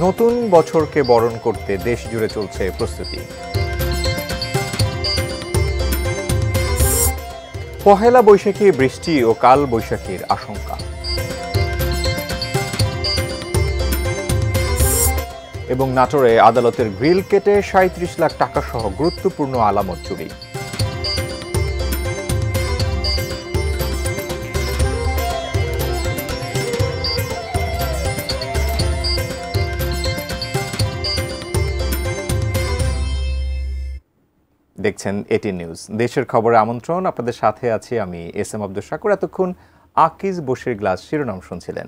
নতুন বছরকে বরণ করতে দেশ জুড়ে চলছে প্রস্তুতি। পহেলা বৈশাখী বৃষ্টি ও কাল বৈশাখীর আশঙ্কা। এবং নাটোরে আদালতের গ্রিল কেটে ৩৭ লাখ টাকা সহ গুরুত্বপূর্ণ আলামত চুরি। দেখছেন এটিএন নিউজ। দেশের খবরে আমন্ত্রণ, আপনাদের সাথে আছি আমি এস এম আব্দুল শাকুর। এতক্ষণ আকিজ বশির গ্লাস শিরোনাম শুনছিলেন,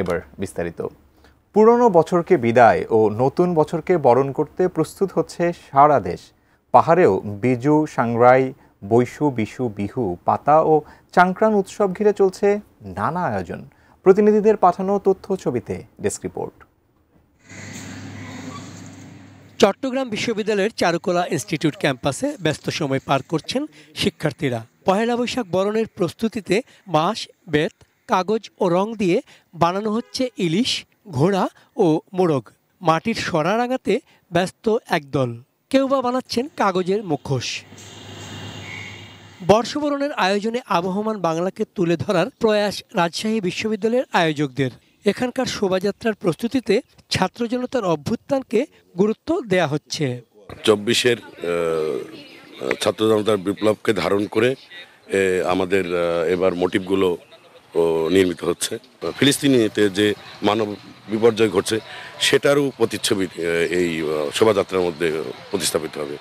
এবার বিস্তারিত। পুরনো বছরকে বিদায় ও নতুন বছরকে বরণ করতে প্রস্তুত হচ্ছে সারা দেশ। পাহাড়েও বিজু, সাংগ্রাই, বৈশু, বিশু, বিহু, পাতা ও চাংক্রান উৎসব ঘিরে চলছে নানা আয়োজন। প্রতিনিধিদের পাঠানো তথ্য ছবিতে ডেস্ক রিপোর্ট। চট্টগ্রাম বিশ্ববিদ্যালয়ের চারুকলা ইনস্টিটিউট ক্যাম্পাসে ব্যস্ত সময় পার করছেন শিক্ষার্থীরা। পহেলা বৈশাখ বরণের প্রস্তুতিতে বাঁশ, বেত, কাগজ ও রং দিয়ে বানানো হচ্ছে ইলিশ, ঘোড়া ও মোড়ক। মাটির সরা রাঙাতে ব্যস্ত একদল, কেউ বা বানাচ্ছেন কাগজের মুখোশ। বর্ষবরণের আয়োজনে আবহমান বাংলাকে তুলে ধরার প্রয়াস রাজশাহী বিশ্ববিদ্যালয়ের আয়োজকদের। এখানকার শোভাযাত্রার প্রস্তুতিতে ছাত্র জনতার অভ্যুত্থানকে গুরুত্ব দেয়া হচ্ছে। ২৪-এর ছাত্র জনতার বিপ্লবকে ধারণ করে আমাদের এবার মোটিভগুলো নির্মিত হচ্ছে। ফিলিস্তিনিতে যে মানব বিপর্যয় ঘটছে সেটারও প্রতিচ্ছবি এই শোভাযাত্রার মধ্যে প্রতিস্থাপিত হবে।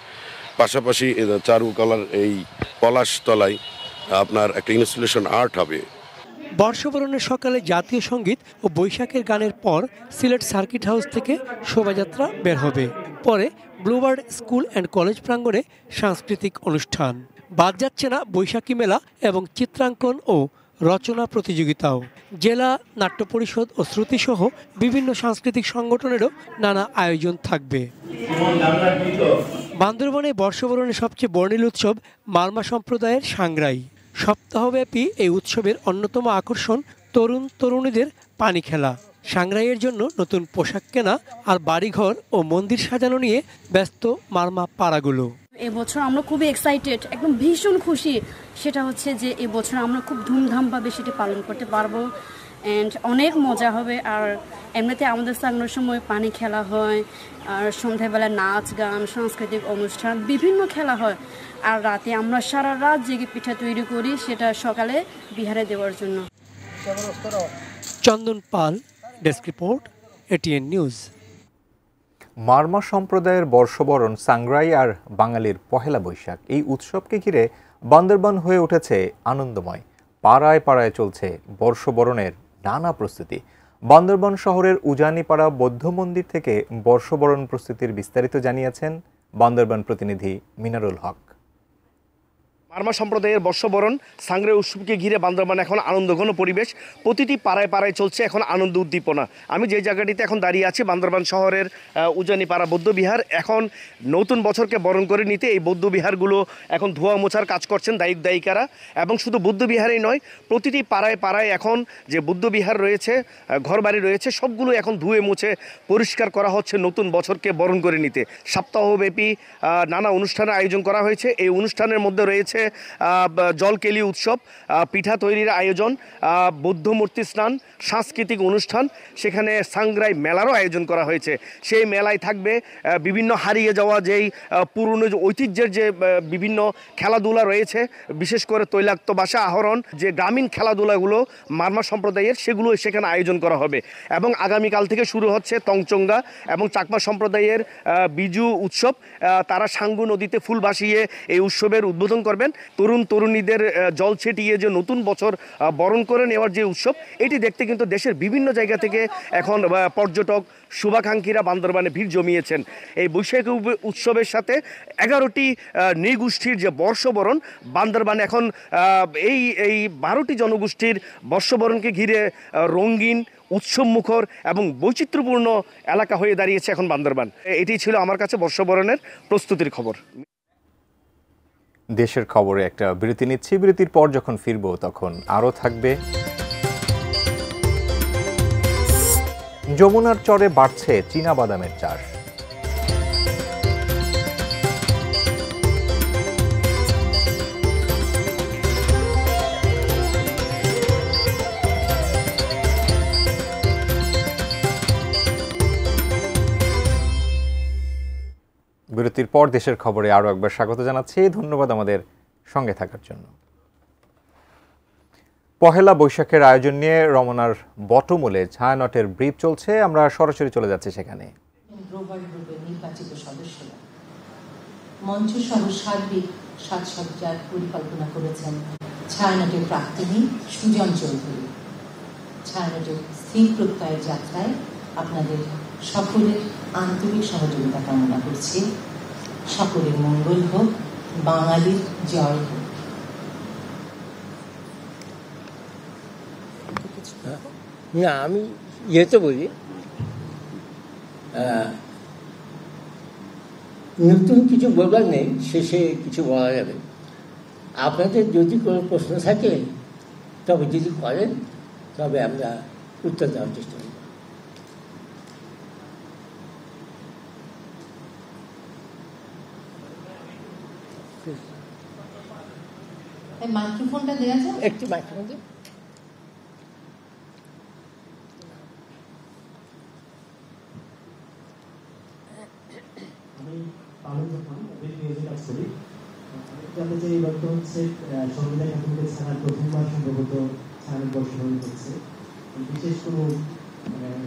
পাশাপাশি চারুকলার এই পলাশ তলায় আপনার একটা ইনস্টলেশন আর্ট হবে। বর্ষবরণের সকালে জাতীয় সঙ্গীত ও বৈশাখের গানের পর সিলেট সার্কিট হাউস থেকে শোভাযাত্রা বের হবে। পরে ব্লুবার্ড স্কুল অ্যান্ড কলেজ প্রাঙ্গণে সাংস্কৃতিক অনুষ্ঠান। বাদ যাচ্ছে না বৈশাখী মেলা এবং চিত্রাঙ্কন ও রচনা প্রতিযোগিতাও। জেলা নাট্য পরিষদ ও শ্রুতিসহ বিভিন্ন সাংস্কৃতিক সংগঠনেরও নানা আয়োজন থাকবে। বান্দরবনে বর্ষবরণের সবচেয়ে বর্ণিল উৎসব মারমা সম্প্রদায়ের সাংগ্রাই। সপ্তাহব্যাপী এই উৎসবের অন্যতম আকর্ষণ তরুণ তরুণীদের পানি খেলা। সাংগ্রাইয়ের জন্য নতুন পোশাক কেনা আর বাড়িঘর ও মন্দির সাজানো নিয়ে ব্যস্ত মারমা পাড়াগুলো। এবছর আমরা খুবই এক্সাইটেড, একদম ভীষণ খুশি। সেটা হচ্ছে যে এবছর আমরা খুব ধুমধামভাবে সেটি পালন করতে পারবো অ্যান্ড অনেক মজা হবে। আর এমনিতে আমাদের সাংগ্রার সময় পানি খেলা হয়, আর সন্ধ্যাবেলা নাচ গান, সাংস্কৃতিক অনুষ্ঠান, বিভিন্ন খেলা হয়। আর রাতে আমরা সারা রাত জেগে পিঠা তৈরি করি, সেটা সকালে বিহারে দেওয়ার জন্য। Chandan Pal, desk report, ATN news. Marma সম্প্রদায়ের বর্ষবরণ সাংগ্রাই আর বাঙালির পহেলা বৈশাখ, এই উৎসবকে ঘিরে বান্দরবান হয়ে উঠেছে আনন্দময়। পাড়ায় পাড়ায় চলছে বর্ষবরণের নানা প্রস্তুতি। বান্দরবান শহরের উজানিপাড়া বৌদ্ধ মন্দির থেকে বর্ষবরণ প্রস্তুতির বিস্তারিত জানিয়েছেন বান্দরবান প্রতিনিধি মিনারুল হক। মারমা সম্প্রদায়ের বর্ষবরণ সাংগ্রাই উৎসবকে ঘিরে বান্দরবান এখন আনন্দঘন পরিবেশ। প্রতিটি পাড়ায় পাড়ায় চলছে এখন আনন্দ উদ্দীপনা। আমি যে জায়গাটিতে এখন দাঁড়িয়ে আছি বান্দরবান শহরের উজানিপাড়া বৌদ্ধবিহার। এখন নতুন বছরকে বরণ করে নিতে এই বৌদ্ধবিহারগুলো এখন ধোয়া মোছার কাজ করছেন দায়িক দায়িকারা। এবং শুধু বৌদ্ধবিহারেই নয়, প্রতিটি পাড়ায় পাড়ায় এখন যে বৌদ্ধবিহার রয়েছে, ঘরবাড়ি রয়েছে, সবগুলো এখন ধুয়ে মুছে পরিষ্কার করা হচ্ছে নতুন বছরকে বরণ করে নিতে। সপ্তাহব্যাপী নানা অনুষ্ঠানের আয়োজন করা হয়েছে। এই অনুষ্ঠানের মধ্যে রয়েছে জলকেলি উৎসব, পিঠা তৈরির আয়োজন, বৌদ্ধ মূর্তি স্নান, সাংস্কৃতিক অনুষ্ঠান, সেখানে সাংগ্রাই মেলারও আয়োজন করা হয়েছে। সেই মেলায় থাকবে বিভিন্ন হারিয়ে যাওয়া যেই পুরনো ঐতিহ্যের যে বিভিন্ন খেলাধুলা রয়েছে, বিশেষ করে তৈলাক্ত বাসা আহরণ, যে গ্রামীণ খেলাধুলাগুলো মারমা সম্প্রদায়ের, সেগুলো সেখানে আয়োজন করা হবে। এবং আগামীকাল থেকে শুরু হচ্ছে তংচঙ্গা এবং চাকমা সম্প্রদায়ের বিজু উৎসব। তারা সাঙ্গু নদীতে ফুল ভাসিয়ে এই উৎসবের উদ্বোধন করবেন। তরুণ তরুণীদের জল ছিটিয়ে যে নতুন বছর বরণ করে নেওয়ার যে উৎসব, এটি দেখতে কিন্তু দেশের বিভিন্ন জায়গা থেকে এখন পর্যটক শুভাকাঙ্ক্ষীরা বান্দরবানে ভিড় জমিয়েছেন। এই বৈশাখী উৎসবের সাথে 11টি নৃগোষ্ঠীর যে বর্ষবরণ, বান্দরবানে এখন এই 12টি জনগোষ্ঠীর বর্ষবরণকে ঘিরে রঙিন, উৎসবমুখর এবং বৈচিত্র্যপূর্ণ এলাকা হয়ে দাঁড়িয়েছে এখন বান্দরবান। এটি ছিল আমার কাছে বর্ষবরণের প্রস্তুতির খবর। দেশের খবরে একটা বিরতি নিচ্ছি। বিরতির পর যখন ফিরবো তখন আরও থাকবে যমুনার চরে বাড়ছে চীনা বাদামের চাষ। বিরতির পর দেশের খবরে আরও একবার স্বাগত জানাচ্ছি। ধন্যবাদ আমাদের সঙ্গে থাকার জন্য। পহেলা বৈশাখের আয়োজন নিয়ে রমনার বটমূলে ছায়ানটের ব্রিফ চলছে। আমরা সরাসরি চলে যাচ্ছি সেখানে। নির্বাচিত সদস্যরা মঞ্চ সহ সার্বিক সাজসজ্জার পরিকল্পনা করেছেন ছায়ানটের প্রাক্তনী সুজন চৌধুরী। ছায়ানটের স্থির প্রত্যয়ের যাত্রায় আপনাদের সকলের আন্তরিক সহযোগিতা কামনা করছি। সকলের মঙ্গল হোক, বাঙালির জয় হোক। না, আমি তো বলি নতুন কিছু বলবার নেই, শেষে কিছু বলা যাবে। আপনাদের যদি কোনো প্রশ্ন থাকে তবে যদি করেন তবে আমরা উত্তর দেওয়ার চেষ্টা করব। মাইক্রোফোনটা দেওয়া যায়? একটু মাইক্রোফোন দিন। প্রথমবার সম্ভবত ছায়ানট বর্ষবরণ করছে, বিশেষ কোনো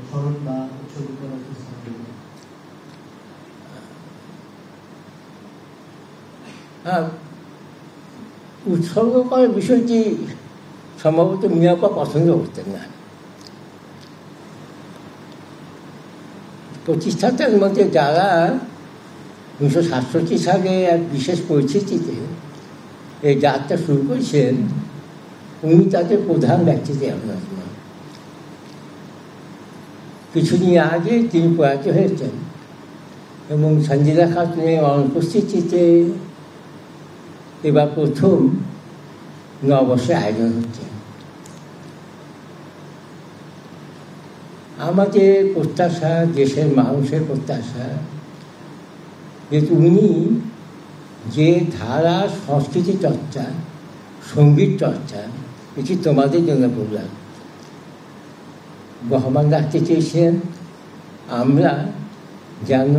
স্মরণ বা উৎসর্গ করার কিছু থাকবে? হ্যাঁ, উৎসর্গ করার বিষয়টি সম্ভবত মিয়াপা পছন্দ করতেন না। প্রতিষ্ঠাতার মধ্যে যারা 1967 সালে এক বিশেষ পরিস্থিতিতে এই যাত্রা শুরু করেছেন, উনি তাদের প্রধান ব্যক্তিতে আপনার কিছুদিন আগে তিনি প্রয়াত হয়েছেন এবং সঞ্জিদা খাতুনের অনুপস্থিতিতে এবার প্রথম নববর্ষের আয়োজন হচ্ছে। আমাদের প্রত্যাশা, দেশের মানুষের প্রত্যাশা, যেহেতু উনি যে ধারা সংস্কৃতি চর্চা, সঙ্গীত চর্চা, এটি তোমাদের জন্য বললাম, বহমান রাখতে চেয়েছেন। আমরা যেন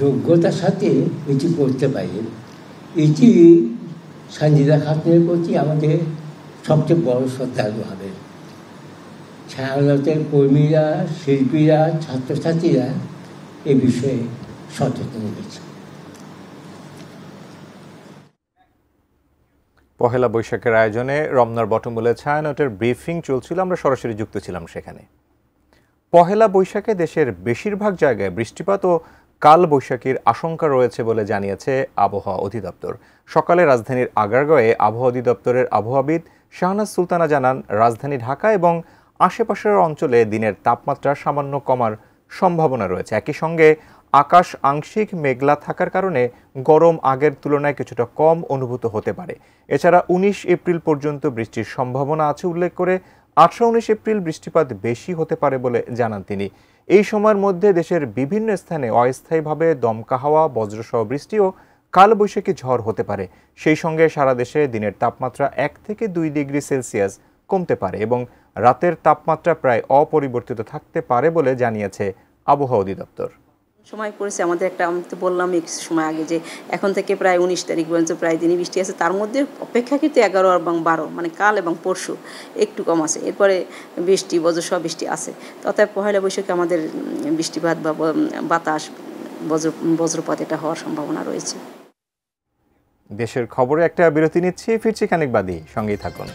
যোগ্যতার সাথে এটি করতে পারি, এটি সঞ্জিদা খাতুনের প্রতি আমাদের সবচেয়ে বড় শ্রদ্ধার্ঘ হবে। ছায়ানটের কর্মীরা, শিল্পীরা, ছাত্রছাত্রীরা এ বিষয়ে সচেতন হয়েছে। পহেলা বৈশাখের আয়োজনে রমনার বটমূলে ছায়ানটের ব্রিফিং চলছিল, আমরা সরাসরি যুক্ত ছিলাম সেখানে। পহেলা বৈশাখে দেশের বেশিরভাগ জায়গায় বৃষ্টিপাত ও কাল বৈশাখীর আশঙ্কা রয়েছে বলে জানিয়েছে আবহাওয়া অধিদপ্তর। সকালে রাজধানীর আগারগাঁওয়ে আবহাওয়া অধিদপ্তরের আবহাওয়াবিদ শাহনাজ সুলতানা জানান, রাজধানী ঢাকা এবং আশেপাশের অঞ্চলে দিনের তাপমাত্রা সামান্য কমার সম্ভাবনা রয়েছে। একই সঙ্গে আকাশ আংশিক মেঘলা থাকার কারণে গরম আগের তুলনায় কিছুটা কম অনুভূত হতে পারে। এছাড়া 19 এপ্রিল পর্যন্ত বৃষ্টির সম্ভাবনা আছে উল্লেখ করে 18-19 এপ্রিল বৃষ্টিপাত বেশি হতে পারে বলে জানান তিনি। এই সময়ের মধ্যে দেশের বিভিন্ন স্থানে অস্থায়ীভাবে দমকা হাওয়া, বজ্রসহ বৃষ্টি ও কালবৈশাখী ঝড় হতে পারে। সেই সঙ্গে সারা দেশে দিনের তাপমাত্রা 1 থেকে 2 ডিগ্রি সেলসিয়াস কমতে পারে এবং রাতের তাপমাত্রা প্রায় অপরিবর্তিত থাকতে পারে বলে জানিয়েছে আবহাওয়া অধিদপ্তর। সময় পড়েছে আমাদের একটা, আমি তো বললাম কিছু সময় আগে যে এখন থেকে প্রায় 19 তারিখ পর্যন্ত প্রায় দিনই বৃষ্টি আছে। তার মধ্যে অপেক্ষাকৃত 11 এবং 12 মানে কাল এবং পরশু একটু কম আছে, এরপরে বৃষ্টি বজ্রসহ বৃষ্টি আছে। তথাপি পহেলা বৈশাখে আমাদের বৃষ্টিপাত বা বাতাস, বজ্রপাত এটা হওয়ার সম্ভাবনা রয়েছে। দেশের খবরে একটা বিরতি নিচ্ছি, ফিরছি খানিক বাদই, সঙ্গেই থাকুন।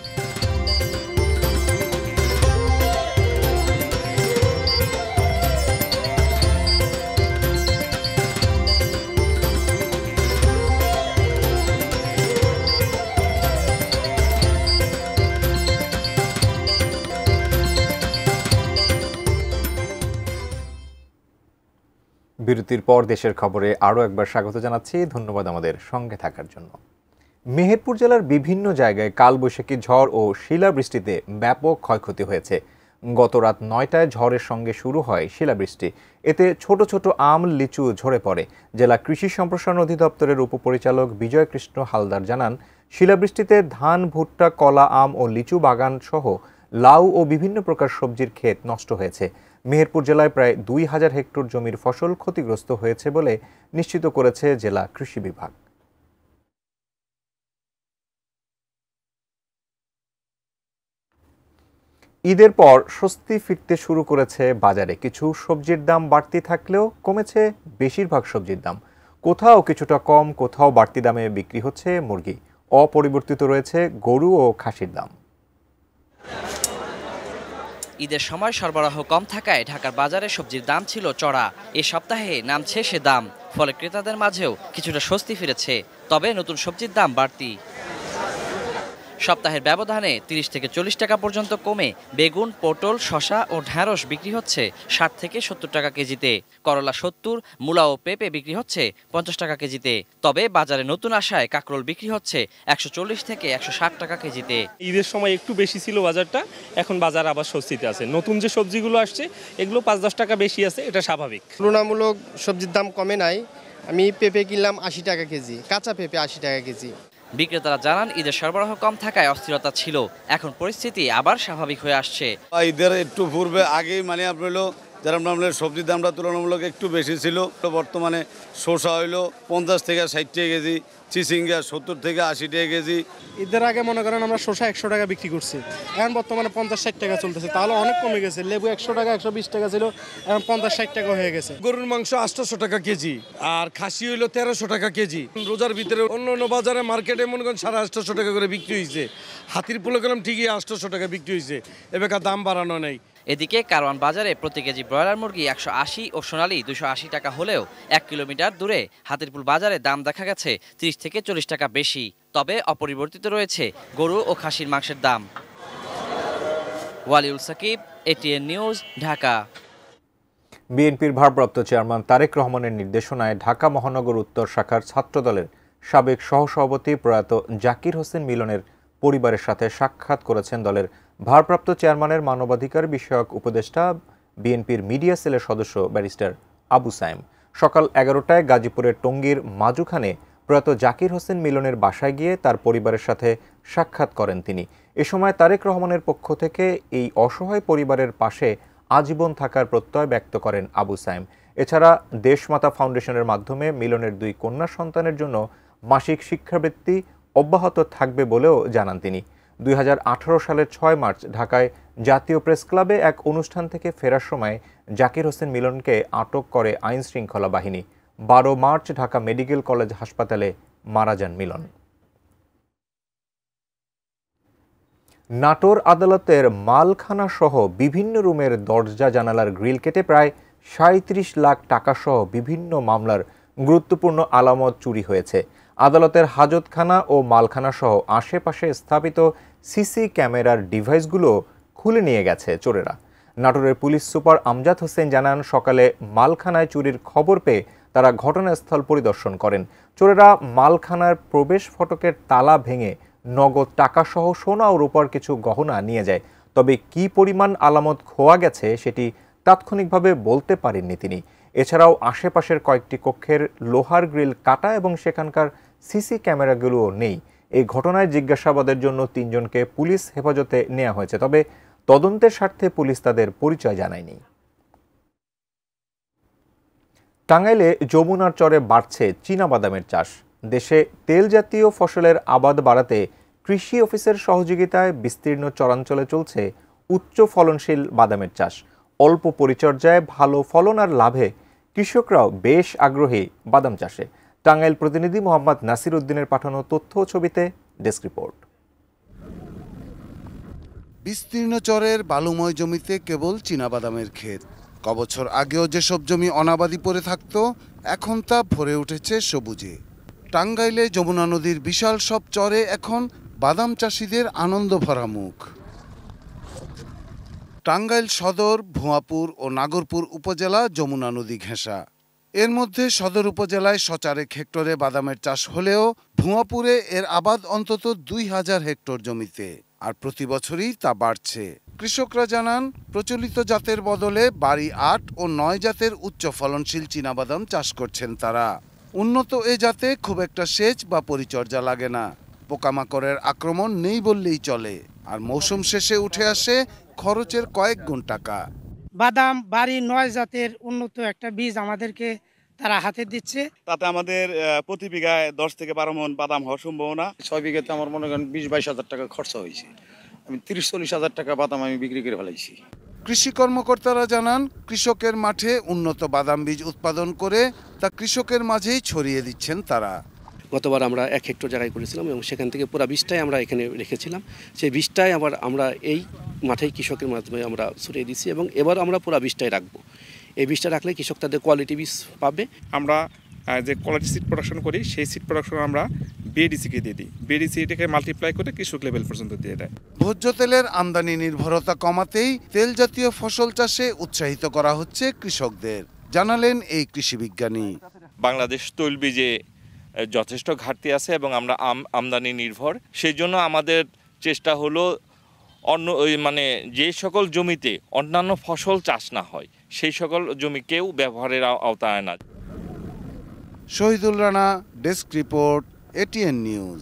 বিরতির পর দেশের খবরে আরও একবার স্বাগত জানাচ্ছি। ধন্যবাদ আমাদের সঙ্গে থাকার জন্য। মেহেরপুর জেলার বিভিন্ন জায়গায় কালবৈশাখী ঝড় ও শিলাবৃষ্টিতে ব্যাপক ক্ষয়ক্ষতি হয়েছে। গত রাত ৯টায় ঝড়ের সঙ্গে শুরু হয় শিলাবৃষ্টি। এতে ছোট ছোট আম, লিচু ঝরে পড়ে। জেলা কৃষি সম্প্রসারণ অধিদপ্তরের উপপরিচালক বিজয় কৃষ্ণ হালদার জানান, শিলাবৃষ্টিতে ধান, ভুট্টা, কলা, আম ও লিচু বাগান সহ লাউ ও বিভিন্ন প্রকার সবজির ক্ষেত নষ্ট হয়েছে। মেহেরপুর জেলায় প্রায় ২,০০০ হেক্টর জমির ফসল ক্ষতিগ্রস্ত হয়েছে বলে নিশ্চিত করেছে জেলা কৃষি বিভাগ। ঈদের পর স্বস্তি ফিরতে শুরু করেছে বাজারে। কিছু সবজির দাম বাড়তি থাকলেও কমেছে বেশিরভাগ সবজির দাম। কোথাও কিছুটা কম, কোথাও বাড়তি দামে বিক্রি হচ্ছে মুরগি। অপরিবর্তিত রয়েছে গরু ও খাসির দাম। ঈদের সময় সরবরাহ কম থাকায় ঢাকার বাজারে সবজির দাম ছিল চড়া। এ সপ্তাহে নামছে সে দাম, ফলে ক্রেতাদের মাঝেও কিছুটা স্বস্তি ফিরেছে। তবে নতুন সবজির দাম বাড়তি। সপ্তাহের ব্যবধানে ৩০ থেকে ৪০ টাকা পর্যন্ত কমে বেগুন, পটল, শসা ও ঢ্যাঁড়স বিক্রি হচ্ছে ৬০ থেকে ৭০ টাকা কেজিতে। করলা ৭০, মূলা ও পেঁপে বিক্রি হচ্ছে ৫০ টাকা কেজিতে। তবে বাজারে নতুন আসায় কাঁকরোল বিক্রি হচ্ছে ১৪০ থেকে ১৬০ টাকা কেজিতে। ঈদের সময় একটু বেশি ছিল বাজারটা, এখন বাজার আবার স্বস্তিতে আছে। নতুন যে সবজিগুলো আসছে এগুলো ৫-১০ টাকা বেশি আছে, এটা স্বাভাবিক। তুলনামূলক সবজির দাম কমে নাই। আমি পেঁপে কিনলাম ৮০ টাকা কেজি, কাঁচা পেঁপে ৮০ টাকা কেজি। বিক্রেতারা জানান, ঈদের সরবরাহ কম থাকায় অস্থিরতা ছিল, এখন পরিস্থিতি আবার স্বাভাবিক হয়ে আসছে। ঈদের একটু পূর্বে আগেই আপনার যারা সবজির দামটা তুলনামূলক একটু বেশি ছিল। বর্তমানে শসা হইলো ৫০ থেকে ৬০ টাকা কেজি, চিচিঙ্গা ৭০ থেকে ৮০ টাকা কেজি। ঈদের আগে মনে করেন আমরা শসা ১০০ টাকা বিক্রি করছি, এখন বর্তমানে ৫০-৬০ টাকা চলতেছে, তাহলে অনেক কমে গেছে। লেবু ১০০ টাকা ১২০ টাকা ছিল, এখন ৫০-৬০ টাকা হয়ে গেছে। গরুর মাংস ৮০০ টাকা কেজি আর খাসি হইলো ১৩০০ টাকা কেজি। রোজার ভিতরে অন্য অন্য বাজারে মার্কেটে মনে করেন ৮৫০ টাকা করে বিক্রি হয়েছে। হাতির পোলে গেলাম ঠিকই ৮০০ টাকা বিক্রি হয়েছে, এবার দাম বাড়ানো নেই। এদিকে কারওয়ান বাজারে প্রতি কেজি ব্রয়লার মুরগি ১৮০ ও সোনালী ২৮০ টাকা হলেও ১ কিলোমিটার দূরে হাতিরপুল বাজারে দাম দেখা গেছে ৩০ থেকে ৪০ টাকা বেশি। তবে অপরিবর্তিত রয়েছে গরু ও খাসির মাংসের দাম। Waliul Sakib, ATN news, Dhaka. বিএনপির ভারপ্রাপ্ত চেয়ারম্যান তারেক রহমানের নির্দেশনায় ঢাকা মহানগর উত্তর শাখার ছাত্রদলের সাবেক সহসভাপতি প্রয়াত জাকির হোসেন মিলনের পরিবারের সাথে সাক্ষাৎ করেছেন দলের ভারপ্রাপ্ত চেয়ারম্যানের মানবাধিকার বিষয়ক উপদেষ্টা, বিএনপির মিডিয়া সেলের সদস্য ব্যারিস্টার আবু সায়েম। সকাল ১১টায় গাজীপুরের টঙ্গীর মাজুখানে প্রয়াত জাকির হোসেন মিলনের বাসায় গিয়ে তার পরিবারের সাথে সাক্ষাৎ করেন তিনি। এ সময় তারেক রহমানের পক্ষ থেকে এই অসহায় পরিবারের পাশে আজীবন থাকার প্রত্যয় ব্যক্ত করেন আবু সায়েম। এছাড়া দেশমাতা ফাউন্ডেশনের মাধ্যমে মিলনের ২ কন্যা সন্তানের জন্য মাসিক শিক্ষাবৃত্তি অব্যাহত থাকবে বলেও জানান তিনি। ২০১৮ সালের ৬ মার্চ ঢাকায় জাতীয় প্রেস ক্লাবে এক অনুষ্ঠান থেকে ফেরার সময় জাকির হোসেন মিলনকে আটক করে আইন শৃঙ্খলা বাহিনী। ১২ মার্চ ঢাকা মেডিকেল কলেজ হাসপাতালে মারা যান মিলন। নাটোর আদালতের মালখানা সহ বিভিন্ন রুমের দরজা জানালার গ্রিল কেটে প্রায় ৩৭ লাখ টাকা সহ বিভিন্ন মামলার গুরুত্বপূর্ণ আলামত চুরি হয়েছে। আদালতের হাজতখানা ও মালখানা সহ আশেপাশে স্থাপিত সিসি ক্যামেরার ডিভাইসগুলো খুলে নিয়ে গেছে চোরেরা। নাটোরের পুলিশ সুপার আমজাদ হোসেন জানান, সকালে মালখানায় চুরির খবর পেয়ে তারা ঘটনাস্থল পরিদর্শন করেন। চোরেরা মালখানার প্রবেশ ফটকের তালা ভেঙে নগদ টাকাসহ সোনা ও রূপার কিছু গহনা নিয়ে যায়। তবে কী পরিমাণ আলামত খোয়া গেছে সেটি তাৎক্ষণিকভাবে বলতে পারেননি তিনি। এছাড়াও আশেপাশের কয়েকটি কক্ষের লোহার গ্রিল কাটা এবং সেখানকার সিসি ক্যামেরাগুলোও নেই। এই ঘটনায় জিজ্ঞাসাবাদের জন্য ৩ জনকে পুলিশ হেফাজতে নেওয়া হয়েছে, তবে তদন্তের স্বার্থে পুলিশ তাদের পরিচয় জানায়নি। টাঙ্গাইলে যমুনার চরে বাড়ছে চীনাবাদামের চাষ। দেশে তেল জাতীয় ফসলের আবাদ বাড়াতে কৃষি অফিসের সহযোগিতায় বিস্তীর্ণ চরাঞ্চলে চলছে উচ্চ ফলনশীল বাদামের চাষ। অল্প পরিচর্যায় ভালো ফলন আর লাভে কৃষকরাও বেশ আগ্রহী বাদাম চাষে। টাঙ্গাইল প্রতিনিধি মোহাম্মদ নাসির উদ্দিনের পাঠানো তথ্য ও ছবিতে ডেস্ক রিপোর্ট। বিস্তীর্ণ চরের বালুময় জমিতে কেবল চীনাবাদামের ক্ষেত। কবছর আগেও যেসব জমি অনাবাদি পড়ে থাকত, এখন তা ভরে উঠেছে সবুজে। টাঙ্গাইলে যমুনা নদীর বিশাল সব চরে এখন বাদাম চাষিদের আনন্দ ভরা মুখ। টাঙ্গাইল সদর, ভুয়াপুর ও নাগরপুর উপজেলা যমুনা নদী ঘেঁষা। এর মধ্যে সদর উপজেলায় সচারেক হেক্টরে বাদামের চাষ হলেও ভুয়াপুরে এর আবাদ অন্তত ২,০০০ হেক্টর জমিতে, আর প্রতি বছরই তা বাড়ছে। কৃষকরা জানান প্রচলিত জাতের বদলে বাড়ি ৮ ও ৯ জাতের উচ্চ ফলনশীল চীনাবাদাম চাষ করছেন তারা। উন্নত এ জাতে খুব একটা সেচ বা পরিচর্যা লাগে না, পোকামাকড়ের আক্রমণ নেই বললেই চলে, আর মৌসুম শেষে উঠে আসে খরচের কয়েক গুণ টাকা। বাদাম বাড়ি ৯ জাতের উন্নত একটা বীজ আমাদেরকে তারা হাতে দিচ্ছে, তাতে আমাদের প্রতি বিঘায় ১০ থেকে ১২ মণ বাদাম হওয়ার সম্ভাবনা। ৬ বিঘাতে আমার মনে করেন ২০-২২ হাজার টাকা খরচা হয়েছে, আমি ৩০-৪০ হাজার টাকা বাদাম আমি বিক্রি করে ফেলাইছি। কৃষি কর্মকর্তারা জানান কৃষকের মাঠে উন্নত বাদাম বীজ উৎপাদন করে তা কৃষকের মাঝেই ছড়িয়ে দিচ্ছেন তারা। গতবার আমরা ১ হেক্টর জায়গায় করেছিলাম এবং সেখান থেকে পুরো বীজটাই আমরা এখানে রেখেছিলাম, সেই বীজটাই আবার আমরা এই মাঠেই কৃষকের মাধ্যমে আমরা ছড়িয়ে দিচ্ছি এবং এবার আমরা পুরো বীজটাই রাখবো। এই বীজটা রাখলে কৃষক তাদের কোয়ালিটি বীজ পাবে। আমরা যে কোয়ালিটি সিড প্রোডাকশন করি সেই সিড প্রোডাকশন আমরা বিএডিসিকে দিয়ে দিই, বিএডিসি এটাকে মাল্টিপ্লাই করে কৃষক লেভেল পর্যন্ত দিয়ে দেয়। ভোজ্য তেলের আমদানি নির্ভরতা কমাতেই তেল জাতীয় ফসল চাষে উৎসাহিত করা হচ্ছে কৃষকদের, জানালেন এই কৃষি বিজ্ঞানী। বাংলাদেশ তৈলবীজে যথেষ্ট ঘাটতি আছে এবং আমরা আমদানি নির্ভর, সেই জন্য আমাদের চেষ্টা হলো অন্য যে সকল জমিতে অন্যান্য ফসল চাষ না হয় সেই সকল জমিকেও ব্যবহারের আওতায় আনা। Shahidul Rana, desk report, ATN news.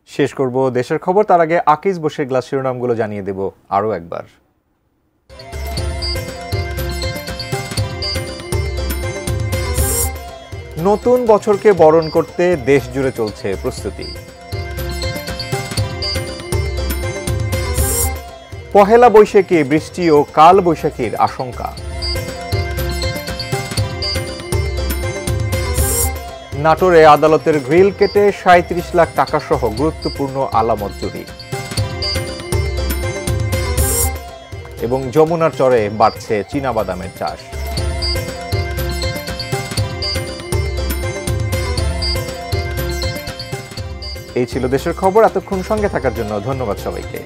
শেষ করব দেশের খবর, তার আগে আকিজ বসে গ্লাস শিরোনামগুলো জানিয়ে দেব আরও একবার। নতুন বছরকে বরণ করতে দেশ জুড়ে চলছে প্রস্তুতি। পহেলা বৈশাখে বৃষ্টি ও কাল বৈশাখীর আশঙ্কা। নাটোরে আদালতের গ্রিল কেটে ৩৭ লাখ টাকা সহ গুরুত্বপূর্ণ আলামত চুরি। এবং যমুনার চরে বাড়ছে চীনাবাদামের চাষ। এই ছিল দেশের খবর। এতক্ষণ সঙ্গে থাকার জন্য ধন্যবাদ সবাইকে।